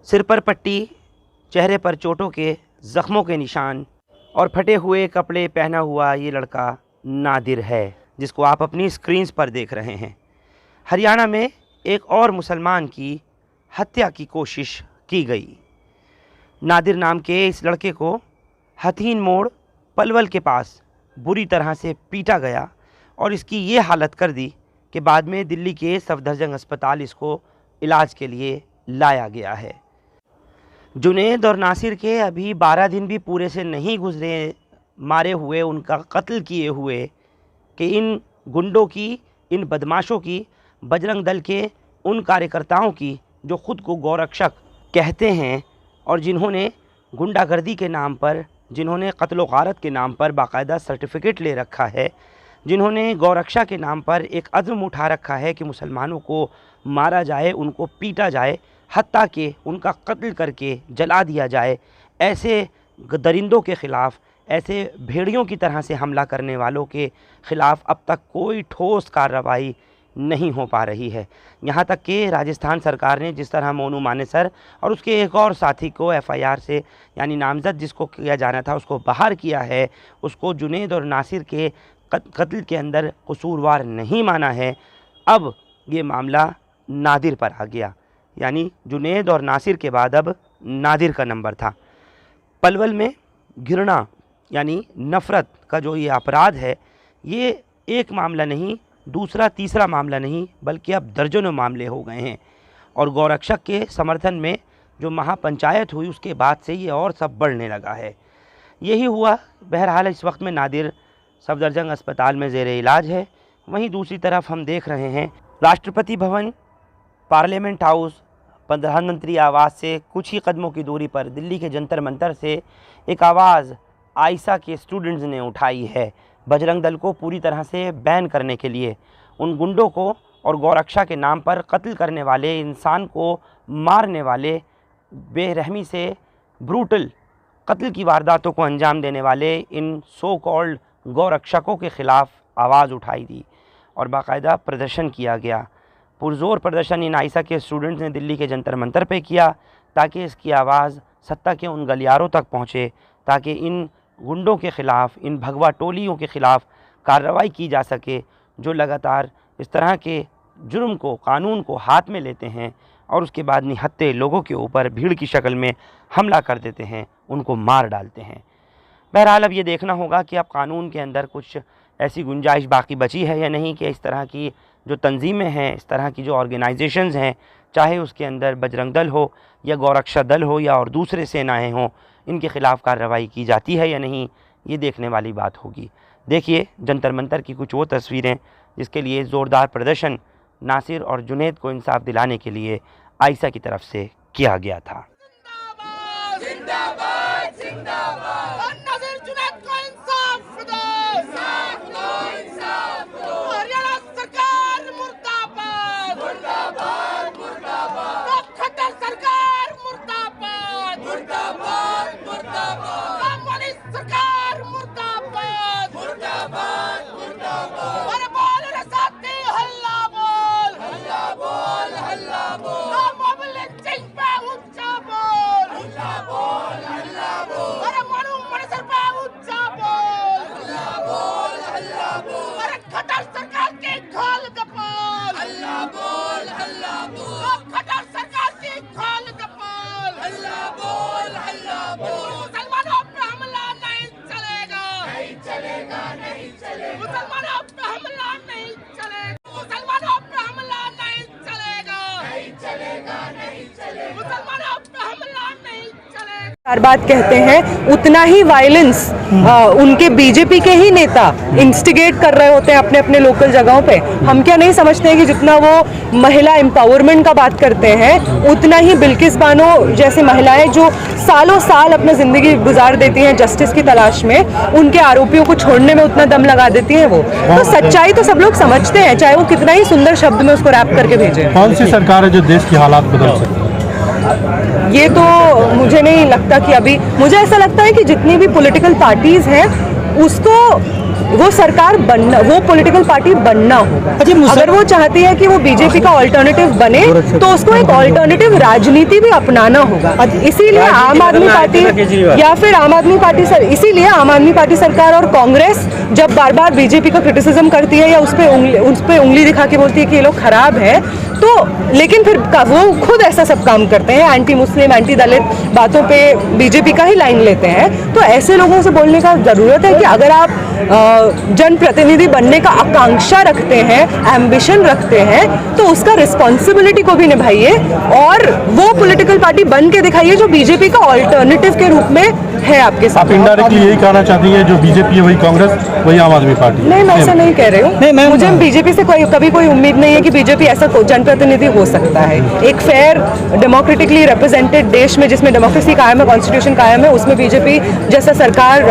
सिर पर पट्टी, चेहरे पर चोटों के ज़ख्मों के निशान और फटे हुए कपड़े पहना हुआ ये लड़का नादिर है, जिसको आप अपनी स्क्रीन्स पर देख रहे हैं। हरियाणा में एक और मुसलमान की हत्या की कोशिश की गई। नादिर नाम के इस लड़के को हथीन मोड़ पलवल के पास बुरी तरह से पीटा गया और इसकी ये हालत कर दी कि बाद में दिल्ली के सफदरजंग अस्पताल इसको इलाज के लिए लाया गया है। जुनैद और नासिर के अभी 12 दिन भी पूरे से नहीं गुजरे मारे हुए, उनका कत्ल किए हुए, कि इन गुंडों की, इन बदमाशों की, बजरंग दल के उन कार्यकर्ताओं की जो ख़ुद को गौरक्षक कहते हैं और जिन्होंने गुंडागर्दी के नाम पर, जिन्होंने कत्ल गारत के नाम पर बाकायदा सर्टिफिकेट ले रखा है, जिन्होंने गौरक्षा के नाम पर एक अज़्म उठा रखा है कि मुसलमानों को मारा जाए, उनको पीटा जाए, हत्ता कि उनका कत्ल करके जला दिया जाए, ऐसे दरिंदों के ख़िलाफ़, ऐसे भेड़ियों की तरह से हमला करने वालों के ख़िलाफ़ अब तक कोई ठोस कार्रवाई नहीं हो पा रही है। यहाँ तक कि राजस्थान सरकार ने जिस तरह मोनू मानेसर और उसके एक और साथी को FIR से, यानी नामज़द जिसको किया जाना था, उसको बाहर किया है, उसको जुनैद और नासिर के कत्ल के अंदर कसूरवार नहीं माना है। अब ये मामला नादिर पर आ गया, यानी जुनैद और नासिर के बाद अब नादिर का नंबर था। पलवल में घृणा यानी नफ़रत का जो ये अपराध है, ये एक मामला नहीं, दूसरा तीसरा मामला नहीं, बल्कि अब दर्जनों मामले हो गए हैं। और गौरक्षक के समर्थन में जो महापंचायत हुई उसके बाद से ये और सब बढ़ने लगा है। यही हुआ। बहरहाल इस वक्त में नादिर सफदरजंग अस्पताल में ज़ेर इलाज है। वहीं दूसरी तरफ हम देख रहे हैं राष्ट्रपति भवन, पार्लियामेंट हाउस, प्रधानमंत्री आवास से कुछ ही कदमों की दूरी पर दिल्ली के जंतर मंतर से एक आवाज़ आयशा के स्टूडेंट्स ने उठाई है बजरंग दल को पूरी तरह से बैन करने के लिए। उन गुंडों को और गौरक्षा के नाम पर कत्ल करने वाले, इंसान को मारने वाले, बेरहमी से ब्रूटल कत्ल की वारदातों को अंजाम देने वाले इन सो कॉल्ड गौरक्षकों के ख़िलाफ़ आवाज़ उठाई दी और बाकायदा प्रदर्शन किया गया। पुरज़ोर प्रदर्शन इन आयशा के स्टूडेंट्स ने दिल्ली के जंतर मंतर पे किया ताकि इसकी आवाज़ सत्ता के उन गलियारों तक पहुँचे, ताकि इन गुंडों के ख़िलाफ़, इन भगवा टोलियों के ख़िलाफ़ कार्रवाई की जा सके, जो लगातार इस तरह के जुर्म को, कानून को हाथ में लेते हैं और उसके बाद निहत्थे लोगों के ऊपर भीड़ की शक्ल में हमला कर देते हैं, उनको मार डालते हैं। बहरहाल अब ये देखना होगा कि अब कानून के अंदर कुछ ऐसी गुंजाइश बाकी बची है या नहीं कि इस तरह की जो तंजीमें हैं, इस तरह की जो ऑर्गेनाइजेशंस हैं, चाहे उसके अंदर बजरंग दल हो या गौरक्षा दल हो या और दूसरे सेनाएं हों, इनके ख़िलाफ़ कार्रवाई की जाती है या नहीं, ये देखने वाली बात होगी। देखिए जंतर मंतर की कुछ वो तस्वीरें जिसके लिए ज़ोरदार प्रदर्शन नासिर और जुनैद को इंसाफ दिलाने के लिए आयशा की तरफ से किया गया था। हर बात कहते हैं उतना ही वायलेंस उनके बीजेपी के ही नेता इंस्टिगेट कर रहे होते हैं अपने अपने लोकल जगहों पे। हम क्या नहीं समझते हैं कि जितना वो महिला एम्पावरमेंट का बात करते हैं, उतना ही बिल्किस बानो जैसी महिलाएं जो सालों साल अपना ज़िंदगी गुजार देती हैं जस्टिस की तलाश में, उनके आरोपियों को छोड़ने में उतना दम लगा देती हैं। वो तो सच्चाई तो सब लोग समझते हैं, चाहे वो कितना ही सुंदर शब्द में उसको रैप करके भेजे। कौन सी सरकार है जो देश की हालात बदल सकती है? ये तो मुझे नहीं लगता कि अभी, मुझे ऐसा लगता है कि जितनी भी पॉलिटिकल पार्टीज़ हैं उसको वो सरकार बनना, वो पॉलिटिकल पार्टी बनना होगा। अगर वो चाहती है कि वो बीजेपी का ऑल्टरनेटिव बने तो उसको एक ऑल्टरनेटिव राजनीति भी अपनाना होगा। इसीलिए आम आदमी पार्टी या फिर आम आदमी पार्टी इसीलिए आम आदमी पार्टी सरकार और कांग्रेस जब बार बार बीजेपी का क्रिटिसिज्म करती है या उस पे उंगली दिखा के बोलती है कि ये लोग खराब है, तो लेकिन फिर वो खुद ऐसा सब काम करते हैं, एंटी मुस्लिम एंटी दलित बातों पे बीजेपी का ही लाइन लेते हैं। तो ऐसे लोगों से बोलने का ज़रूरत है कि अगर आप जनप्रतिनिधि बनने का आकांक्षा रखते हैं, एम्बिशन रखते हैं, तो उसका रिस्पॉन्सिबिलिटी को भी निभाइए और वो पॉलिटिकल पार्टी बन के दिखाइए जो बीजेपी का ऑल्टरनेटिव के रूप में है आपके साथ। आप इनडायरेक्टली यही कहना चाहती है जो बीजेपी है वही कांग्रेस वही आम आदमी पार्टी? नहीं, मैं ऐसा नहीं कह रही हूँ। मुझे बीजेपी से कभी कोई उम्मीद नहीं है कि बीजेपी ऐसा जनप्रतिनिधि हो सकता है। एक फेयर डेमोक्रेटिकली रिप्रेजेंटेड देश में जिसमें डेमोक्रेसी कायम है, कॉन्स्टिट्यूशन कायम है, उसमें बीजेपी जैसा सरकार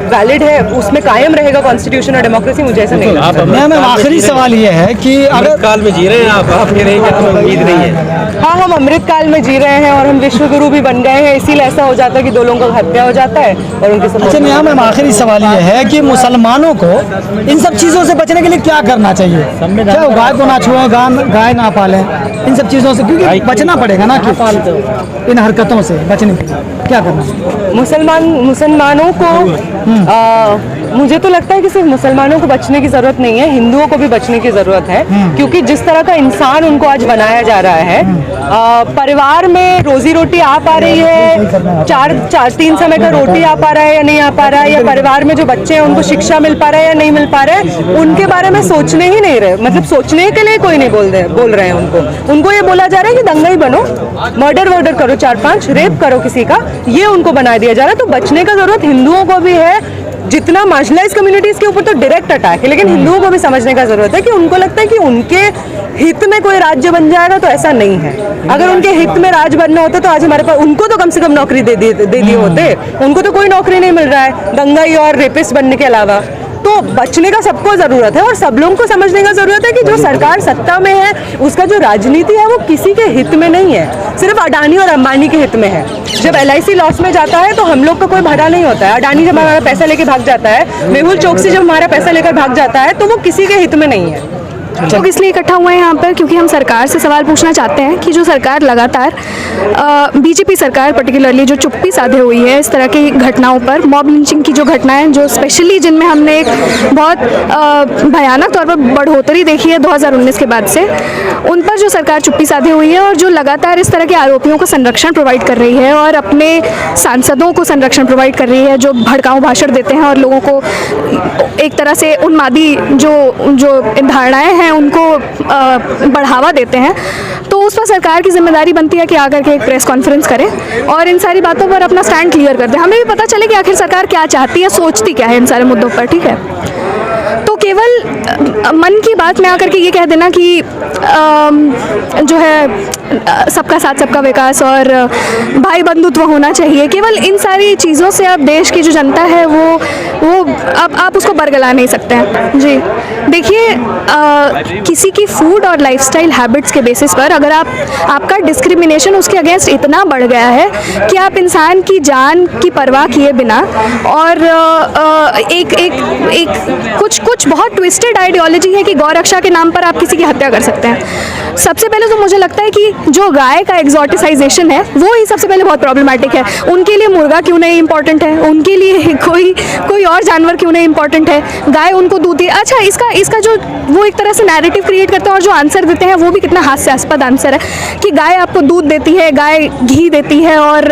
वैलिड है, उसमें कायम रहेगा कॉन्स्टिट्यूशन और डेमोक्रेसी। मुझे ऐसा नहीं लगता। मैम, आखिरी सवाल ये है कि अगर काल में जी रहे हैं आप कह रहे हैं कि उम्मीद नहीं है। हाँ, हम अमृत काल में जी रहे हैं और हम विश्व गुरु भी बन गए हैं, इसीलिए ऐसा हो जाता है कि दो लोगों का हत्या हो जाता है और उनके सब। अच्छा मैम, आखिरी सवाल ये है कि मुसलमानों को इन सब चीज़ों से बचने के लिए क्या करना चाहिए? क्या गाय को ना छुएं, गाय ना पालें, इन सब चीज़ों से, क्योंकि बचना पड़ेगा ना कि इन हरकतों से बचने के लिए क्या करना? मुसलमानों को मुझे तो लगता है कि सिर्फ मुसलमानों को बचने की जरूरत नहीं है, हिंदुओं को भी बचने की जरूरत है, क्योंकि जिस तरह का इंसान उनको आज बनाया जा रहा है, परिवार में रोजी रोटी आ पा रही है, तीन समय का रोटी आ पा रहा है या नहीं आ पा रहा है, या परिवार में जो बच्चे हैं उनको शिक्षा मिल पा रहा है या नहीं मिल पा रहा है, उनके बारे में सोचने ही नहीं रहे। मतलब सोचने के लिए कोई नहीं बोल रहे हैं उनको ये बोला जा रहा है कि दंगाई बनो, मर्डर करो, 4-5 रेप करो किसी का, ये उनको बना दिया जा रहा है। तो बचने का जरूरत हिंदुओं को भी है। जितना मार्जिनलाइज कम्युनिटीज के ऊपर तो डायरेक्ट अटैक है, लेकिन हिंदुओं को भी समझने का जरूरत है कि उनको लगता है कि उनके हित में कोई राज्य बन जाएगा, तो ऐसा नहीं है। अगर उनके हित में राज बनना होता तो आज हमारे पास उनको तो कम से कम नौकरी दे दिए होते। उनको तो कोई नौकरी नहीं मिल रहा है दंगाई और रेपिस्ट बनने के अलावा। तो बचने का सबको जरूरत है और सब लोगों को समझने का जरूरत है कि जो सरकार सत्ता में है उसका जो राजनीति है वो किसी के हित में नहीं है, सिर्फ अडानी और अंबानी के हित में है। जब LIC लॉस में जाता है तो हम लोग का कोई भला नहीं होता है। अडानी जब हमारा पैसा लेके भाग जाता है, मेहुल चोकसी जब हमारा पैसा लेकर भाग जाता है, तो वो किसी के हित में नहीं है। लोग इसलिए इकट्ठा हुए हैं यहाँ पर क्योंकि हम सरकार से सवाल पूछना चाहते हैं कि जो सरकार लगातार बीजेपी सरकार पर्टिकुलरली जो चुप्पी साधे हुई है इस तरह की घटनाओं पर, मॉब लिंचिंग की जो घटनाएं जो स्पेशली जिनमें हमने एक बहुत भयानक तौर पर बढ़ोतरी देखी है 2019 के बाद से, उन पर जो सरकार चुप्पी साधे हुई है और जो लगातार इस तरह के आरोपियों को संरक्षण प्रोवाइड कर रही है और अपने सांसदों को संरक्षण प्रोवाइड कर रही है जो भड़काऊ भाषण देते हैं और लोगों को एक तरह से उन्मादी जो धारणाएं हैं उनको बढ़ावा देते हैं, तो उस पर सरकार की जिम्मेदारी बनती है कि आकर के एक प्रेस कॉन्फ्रेंस करें और इन सारी बातों पर अपना स्टैंड क्लियर कर दे। हमें भी पता चले कि आखिर सरकार क्या चाहती है, सोचती क्या है इन सारे मुद्दों पर। ठीक है, तो केवल मन की बात में आकर के ये कह देना कि जो है सबका साथ सबका विकास और भाई बंधुत्व होना चाहिए, केवल इन सारी चीज़ों से अब देश की जो जनता है वो अब आप उसको बरगला नहीं सकते हैं। जी देखिए, किसी की फूड और लाइफस्टाइल हैबिट्स के बेसिस पर अगर आपका डिस्क्रिमिनेशन उसके अगेंस्ट इतना बढ़ गया है कि आप इंसान की जान की परवाह किए बिना और कुछ बहुत ट्विस्टेड आइडियोलॉजी है कि गौरक्षा के नाम पर आप किसी की हत्या कर सकते हैं। सबसे पहले तो मुझे लगता है कि जो गाय का एक्सोटिसाइजेशन है वो ही सबसे पहले बहुत प्रॉब्लमेटिक है। उनके लिए मुर्गा क्यों नहीं इम्पॉर्टेंट है, उनके लिए कोई और जानवर क्यों नहीं इम्पॉर्टेंट है, गाय उनको दूध दे। अच्छा, इसका जो वो एक तरह से नैरेटिव क्रिएट करते हैं और जो आंसर देते हैं वो भी कितना हास्यास्पद आंसर है कि गाय आपको दूध देती है, गाय घी देती है और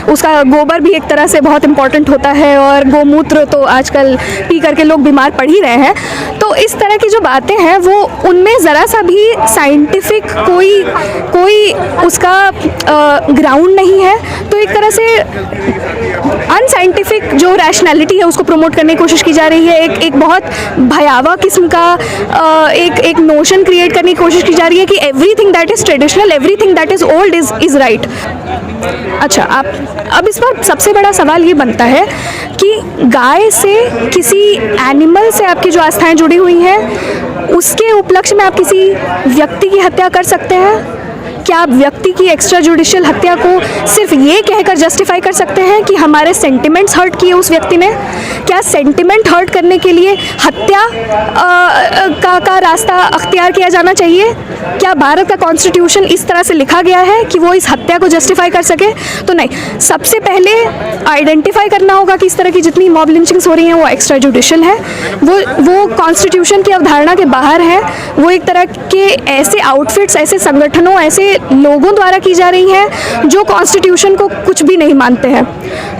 उसका गोबर भी एक तरह से बहुत इंपॉर्टेंट होता है और गोमूत्र तो आजकल पी करके लोग बीमार पड़ ही रहे हैं। तो इस तरह की जो बातें हैं वो उनमें ज़रा सा भी साइंटिफिक कोई उसका ग्राउंड नहीं है। तो एक तरह से अनसाइंटिफिक जो रैशनैलिटी है उसको प्रमोट करने की कोशिश की जा रही है। एक बहुत भयावह किस्म का एक नोशन क्रिएट करने की कोशिश की जा रही है कि everything that is traditional, everything that is old is right. अच्छा, अब इस पर सबसे बड़ा सवाल ये बनता है कि गाय से, किसी एनिमल से आपकी जो आस्थाएं जुड़ी हुई हैं उसके उपलक्ष्य में आप किसी व्यक्ति की हत्या कर सकते हैं? क्या आप व्यक्ति की एक्स्ट्रा जुडिशियल हत्या को सिर्फ ये कहकर जस्टिफाई कर सकते हैं कि हमारे सेंटिमेंट्स हर्ट किए उस व्यक्ति ने? क्या सेंटिमेंट हर्ट करने के लिए हत्या का रास्ता अख्तियार किया जाना चाहिए? क्या भारत का कॉन्स्टिट्यूशन इस तरह से लिखा गया है कि वो इस हत्या को जस्टिफाई कर सके? तो नहीं, सबसे पहले आइडेंटिफाई करना होगा कि इस तरह की जितनी मॉब लिंचिंग्स हो रही हैं वो एक्स्ट्रा जुडिशियल है, वो कॉन्स्टिट्यूशन की अवधारणा के बाहर है, वो एक तरह के ऐसे आउटफिट्स, ऐसे संगठनों, ऐसे लोगों द्वारा की जा रही हैं जो कॉन्स्टिट्यूशन को कुछ भी नहीं मानते हैं,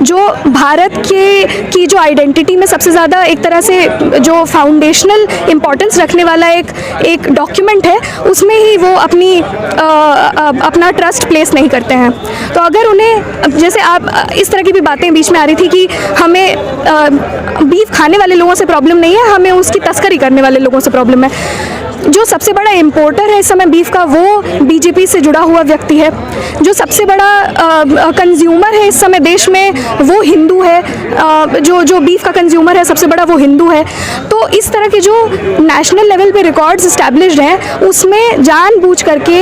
जो भारत की जो आइडेंटिटी में सबसे ज़्यादा एक तरह से जो फाउंडेशनल इम्पोर्टेंस रखने वाला एक डॉक्यूमेंट है, उसमें ही वो अपना ट्रस्ट प्लेस नहीं करते हैं। तो अगर उन्हें, जैसे आप इस तरह की भी बातें बीच में आ रही थी कि हमें बीफ खाने वाले लोगों से प्रॉब्लम नहीं है, हमें उसकी तस्करी करने वाले लोगों से प्रॉब्लम है। जो सबसे बड़ा इम्पोर्टर है इस समय बीफ का, वो बीजेपी से जुड़ा हुआ व्यक्ति है। जो सबसे बड़ा कंज्यूमर है इस समय देश में, वो हिंदू है। जो बीफ का कंज्यूमर है सबसे बड़ा, वो हिंदू है। तो इस तरह के जो नेशनल लेवल पे रिकॉर्ड्स इस्टेब्लिश्ड हैं, उसमें जानबूझ करके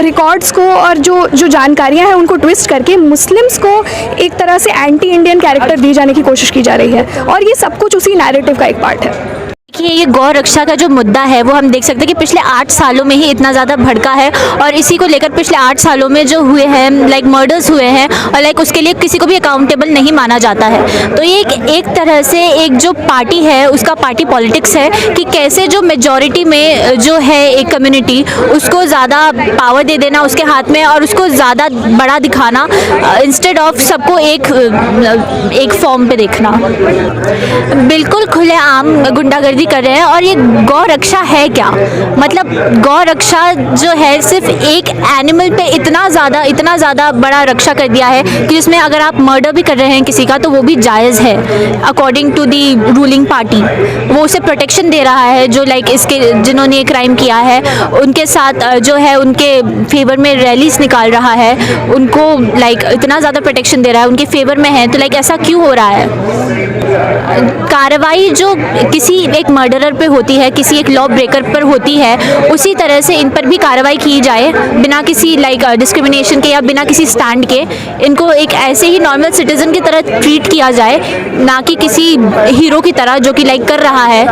रिकॉर्ड्स को और जो जानकारियां हैं उनको ट्विस्ट करके मुस्लिम्स को एक तरह से एंटी इंडियन कैरेक्टर दी जाने की कोशिश की जा रही है, और ये सब कुछ उसी नैरेटिव का एक पार्ट है। देखिए, ये गौ रक्षा का जो मुद्दा है वो हम देख सकते हैं कि पिछले 8 सालों में ही इतना ज़्यादा भड़का है, और इसी को लेकर पिछले 8 सालों में जो हुए हैं, लाइक मर्डर्स हुए हैं, और लाइक उसके लिए किसी को भी अकाउंटेबल नहीं माना जाता है। तो ये एक तरह से एक जो पार्टी है उसका पार्टी पॉलिटिक्स है कि कैसे जो मेजॉरिटी में जो है एक कम्युनिटी, उसको ज़्यादा पावर दे देना उसके हाथ में, और उसको ज़्यादा बड़ा दिखाना इंस्टेड ऑफ सबको एक फॉर्म पे देखना। बिल्कुल खुलेआम गुंडागर्दी कर रहे हैं। और ये गौ रक्षा है क्या? मतलब गौ रक्षा जो है सिर्फ एक एनिमल पे इतना ज़्यादा बड़ा रक्षा कर दिया है कि जिसमें अगर आप मर्डर भी कर रहे हैं किसी का तो वो भी जायज़ है according to the ruling party. वो उसे प्रोटेक्शन दे रहा है, जो लाइक इसके जिन्होंने ये क्राइम किया है उनके साथ जो है उनके फेवर में रैलीज निकाल रहा है, उनको लाइक इतना ज़्यादा प्रोटेक्शन दे रहा है, उनके फेवर में है। तो लाइक ऐसा क्यों हो रहा है? कार्रवाई जो किसी एक मर्डरर पे होती है, किसी एक लॉ ब्रेकर पर होती है, उसी तरह से इन पर भी कार्रवाई की जाए बिना किसी लाइक डिस्क्रिमिनेशन के या बिना किसी स्टैंड के। इनको एक ऐसे ही नॉर्मल सिटीजन की तरह ट्रीट किया जाए, ना कि किसी हीरो की तरह जो कि लाइक कर रहा है।